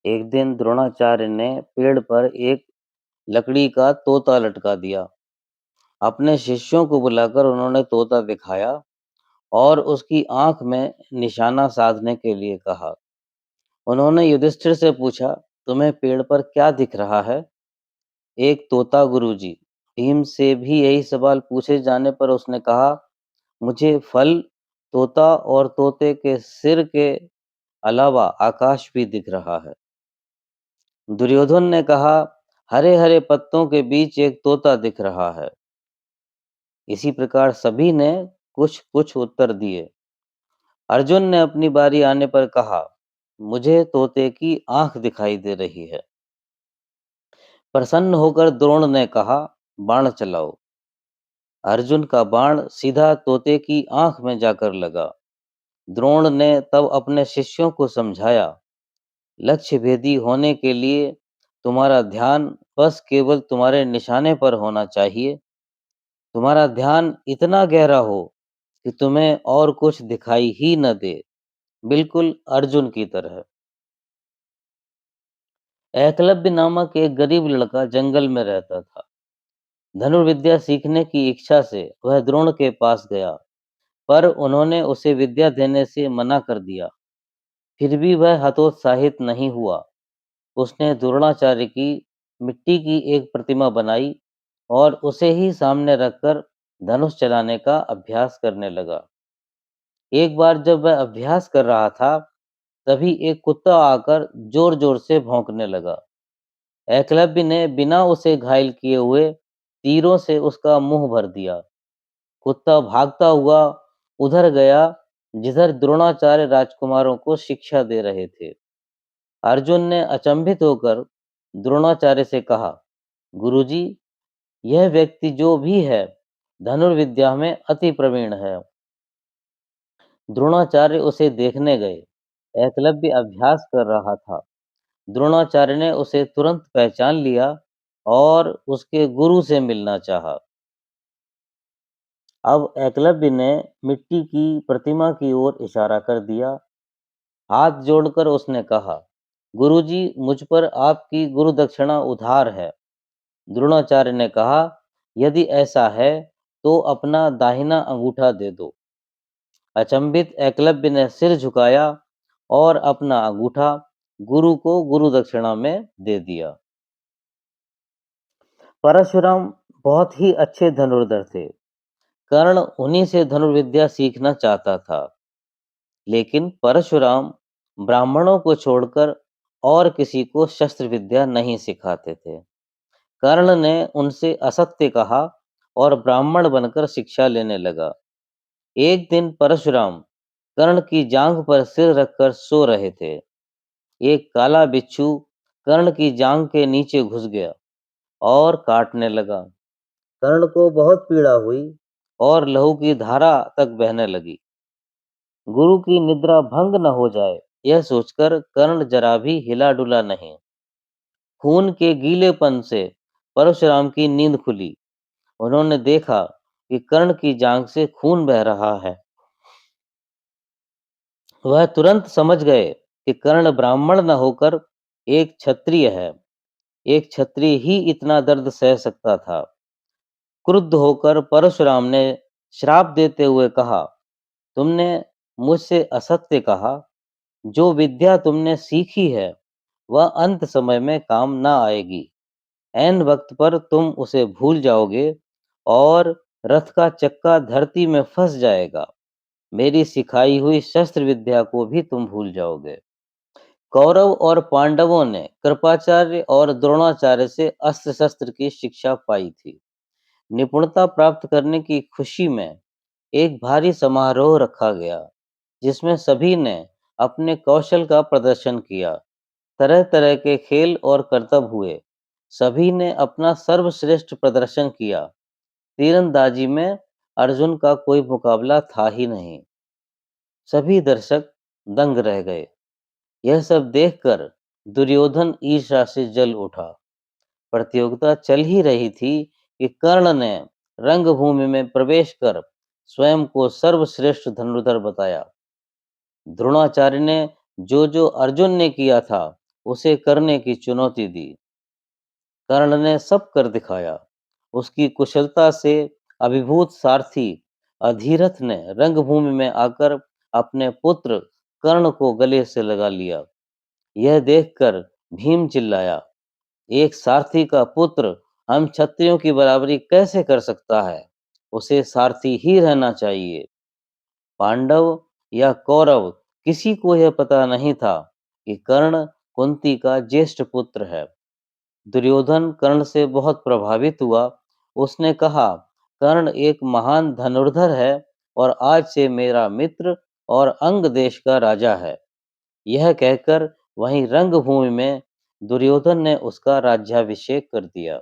एक दिन द्रोणाचार्य ने पेड़ पर एक लकड़ी का तोता लटका दिया। अपने शिष्यों को बुलाकर उन्होंने तोता दिखाया और उसकी आंख में निशाना साधने के लिए कहा। उन्होंने युधिष्ठिर से पूछा, तुम्हें पेड़ पर क्या दिख रहा है? एक तोता गुरुजी। भीम से भी यही सवाल पूछे जाने पर उसने कहा, मुझे फल, तोता और तोते के सिर के अलावा आकाश भी दिख रहा है। दुर्योधन ने कहा, हरे हरे पत्तों के बीच एक तोता दिख रहा है। इसी प्रकार सभी ने कुछ कुछ उत्तर दिए। अर्जुन ने अपनी बारी आने पर कहा, मुझे तोते की आंख दिखाई दे रही है। प्रसन्न होकर द्रोण ने कहा, बाण चलाओ। अर्जुन का बाण सीधा तोते की आंख में जाकर लगा। द्रोण ने तब अपने शिष्यों को समझाया, लक्ष्य भेदी होने के लिए तुम्हारा ध्यान बस केवल तुम्हारे निशाने पर होना चाहिए। तुम्हारा ध्यान इतना गहरा हो कि तुम्हें और कुछ दिखाई ही न दे, बिल्कुल अर्जुन की तरह। एकलव्य नामक एक गरीब लड़का जंगल में रहता था। धनुर्विद्या सीखने की इच्छा से वह द्रोण के पास गया, पर उन्होंने उसे विद्या देने से मना कर दिया। फिर भी वह हतोत्साहित नहीं हुआ। उसने द्रोणाचार्य की मिट्टी की एक प्रतिमा बनाई और उसे ही सामने रखकर धनुष चलाने का अभ्यास करने लगा। एक बार जब वह अभ्यास कर रहा था, तभी एक कुत्ता आकर जोर जोर से भौंकने लगा। एकलव्य ने बिना उसे घायल किए हुए तीरों से उसका मुंह भर दिया। कुत्ता भागता हुआ उधर गया जिधर द्रोणाचार्य राजकुमारों को शिक्षा दे रहे थे। अर्जुन ने अचंभित होकर द्रोणाचार्य से कहा, गुरुजी, यह व्यक्ति जो भी है धनुर्विद्या में अति प्रवीण है। द्रोणाचार्य उसे देखने गए। एकलव्य अभ्यास कर रहा था। द्रोणाचार्य ने उसे तुरंत पहचान लिया और उसके गुरु से मिलना चाहा। अब एकलव्य ने मिट्टी की प्रतिमा की ओर इशारा कर दिया। हाथ जोड़कर उसने कहा, गुरुजी, मुझ पर आपकी गुरु दक्षिणा उधार है। द्रोणाचार्य ने कहा, यदि ऐसा है तो अपना दाहिना अंगूठा दे दो। अचंभित एकलव्य ने सिर झुकाया और अपना अंगूठा गुरु को गुरु दक्षिणा में दे दिया। परशुराम बहुत ही अच्छे धनुर्धर थे। कर्ण उन्हीं से धनुर्विद्या सीखना चाहता था, लेकिन परशुराम ब्राह्मणों को छोड़कर और किसी को शस्त्र विद्या नहीं सिखाते थे। कर्ण ने उनसे असत्य कहा और ब्राह्मण बनकर शिक्षा लेने लगा। एक दिन परशुराम कर्ण की जांघ पर सिर रखकर सो रहे थे। एक काला बिच्छू कर्ण की जांघ के नीचे घुस गया और काटने लगा। कर्ण को बहुत पीड़ा हुई और लहू की धारा तक बहने लगी। गुरु की निद्रा भंग न हो जाए, यह सोचकर कर्ण जरा भी हिला डुला नहीं। खून के गीलेपन से परशुराम की नींद खुली। उन्होंने देखा कि कर्ण की जांघ से खून बह रहा है। वह तुरंत समझ गए कि कर्ण ब्राह्मण न होकर एक क्षत्रिय है। एक क्षत्रिय ही इतना दर्द सह सकता था। क्रुद्ध होकर परशुराम ने श्राप देते हुए कहा, तुमने मुझसे असत्य कहा। जो विद्या तुमने सीखी है वह अंत समय में काम न आएगी। ऐन वक्त पर तुम उसे भूल जाओगे और रथ का चक्का धरती में फंस जाएगा। मेरी सिखाई हुई शस्त्र विद्या को भी तुम भूल जाओगे। कौरव और पांडवों ने कृपाचार्य और द्रोणाचार्य से अस्त्र शस्त्र की शिक्षा पाई थी। निपुणता प्राप्त करने की खुशी में एक भारी समारोह रखा गया, जिसमें सभी ने अपने कौशल का प्रदर्शन किया। तरह तरह के खेल और करतब हुए। सभी ने अपना सर्वश्रेष्ठ प्रदर्शन किया। तीरंदाजी में अर्जुन का कोई मुकाबला था ही नहीं। सभी दर्शक दंग रह गए। यह सब देखकर दुर्योधन ईर्ष्या से जल उठा। प्रतियोगिता चल ही रही थी कि कर्ण ने रंगभूमि में प्रवेश कर स्वयं को सर्वश्रेष्ठ धनुर्धर बताया। द्रोणाचार्य ने जो जो अर्जुन ने किया था उसे करने की चुनौती दी। कर्ण ने सब कर दिखाया। उसकी कुशलता से अभिभूत सारथी अधीरथ ने रंगभूमि में आकर अपने पुत्र कर्ण को गले से लगा लिया। यह देखकर भीम चिल्लाया, एक सारथी का पुत्र हम क्षत्रियों की बराबरी कैसे कर सकता है? उसे सारथी ही रहना चाहिए। पांडव या कौरव किसी को यह पता नहीं था कि कर्ण कुंती का ज्येष्ठ पुत्र है। दुर्योधन कर्ण से बहुत प्रभावित हुआ। उसने कहा, कर्ण एक महान धनुर्धर है और आज से मेरा मित्र और अंग देश का राजा है। यह कहकर वहीं रंगभूमि में दुर्योधन ने उसका राज्याभिषेक कर दिया।